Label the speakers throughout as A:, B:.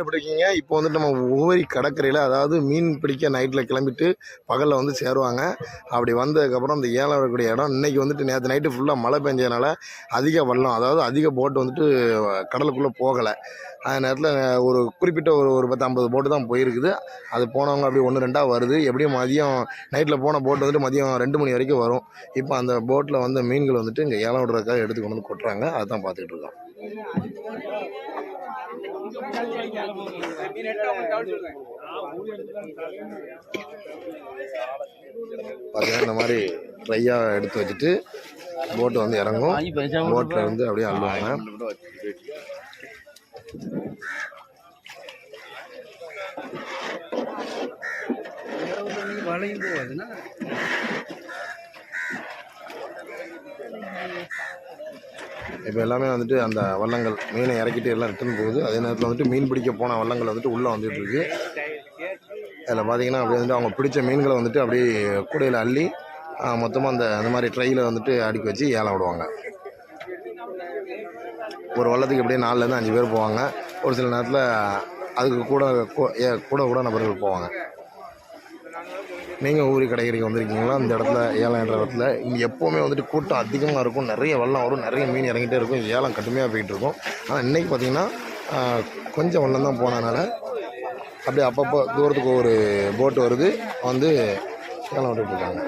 A: எப்படி இருக்கீங்க? இப்போ வந்துட்டு நம்ம உவரி கடற்கரையில், அதாவது மீன் பிடிக்க நைட்டில் கிளம்பிட்டு பகலில் வந்து சேருவாங்க. அப்படி வந்ததுக்கப்புறம் இந்த ஏலம் வரக்கூடிய இடம் இன்றைக்கி வந்துட்டு நேற்று நைட்டு ஃபுல்லாக மழை பெஞ்சதுனால அதிக வெள்ளம், அதாவது அதிக போட்டு வந்துட்டு கடலுக்குள்ளே போகலை. அந்த நேரத்தில் ஒரு குறிப்பிட்ட ஒரு 10-50 போட்டு தான் போயிருக்குது. அது போனவங்க அப்படியே 1-2 வருது. எப்படியும் மதியம் நைட்டில் போன போட்டு வந்துட்டு மதியம் 2 மணி வரைக்கும் வரும். இப்போ அந்த போட்டில் வந்து மீன்கள் வந்துட்டு இங்கே ஏலம் விடுறதுக்காக எடுத்து கொண்டு வந்து கொட்டுறாங்க. அதை தான் பார்த்துக்கிட்டு இருக்கோம். பார்த்தீங்கன்னா இந்த மாதிரி ட்ரையாக எடுத்து வச்சுட்டு போட்டு வந்து இறங்கும். போட்டில் வந்து அப்படியே அள்ளுவாங்க. இப்போ எல்லாமே வந்துட்டு அந்த வள்ளங்கள் மீனை இறக்கிட்டு எல்லாம் ரிட்டர்ன் போகுது. அதே நேரத்தில் வந்துட்டு மீன் பிடிக்க போன வள்ளங்கள் வந்துட்டு உள்ளே வந்துட்டு இருக்கு. அதில் பார்த்தீங்கன்னா அப்படியே வந்துட்டு அவங்க பிடிச்ச மீன்களை வந்துட்டு அப்படியே கூடையில் அள்ளி மொத்தமாக அந்த மாதிரி ட்ரையில் வந்துட்டு அடுக்கி வச்சு ஏலம் விடுவாங்க. ஒரு வள்ளத்துக்கு எப்படியே 4லேருந்து 5 பேர் போவாங்க. ஒரு சில நேரத்தில் அதுக்கு கூட நபர்கள் போவாங்க. நீங்கள் ஊரி கடைகறிக்கு வந்திருக்கீங்களா? இந்த இடத்துல ஏலம் என்ற இடத்துல இங்கே எப்போவுமே வந்துட்டு கூட்டம் அதிகமாக இருக்கும். நிறைய வெள்ளம் வரும், நிறைய மீன் இறங்கிட்டே இருக்கும். ஏலம் கடுமையாக போயிட்டு இருக்கும். ஆனால் இன்றைக்கி பார்த்திங்கன்னா கொஞ்சம் வெள்ளம் தான் போனதுனால அப்படியே அப்பப்போ தூரத்துக்கு ஒரு போட்டு வருது, வந்து ஏலம் விட்டுட்ருக்காங்க.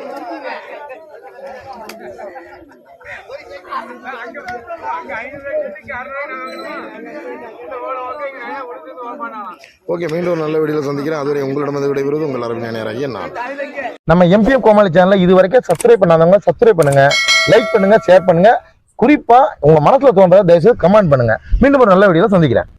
A: ஓகே, மீண்டும் ஒரு நல்ல வீடியோவில் சந்திக்கிறேன். அதுவரை உங்களிடம் விடைபெறுவது உங்கள் அரபிஞானியராகிய நான்.
B: நம்ம எம்பிஎம் கோமாளி சேனலை இது வரைக்கும் சப்ஸ்கிரைப் பண்ணாதவங்க சப்ஸ்கிரைப் பண்ணுங்க, லைக் பண்ணுங்க, ஷேர் பண்ணுங்க. குறிப்பா உங்க மனசுல தோன்றதை தயவுசெய்து கமெண்ட் பண்ணுங்க. மீண்டும் ஒரு நல்ல வீடியோவில் சந்திக்கிறேன்.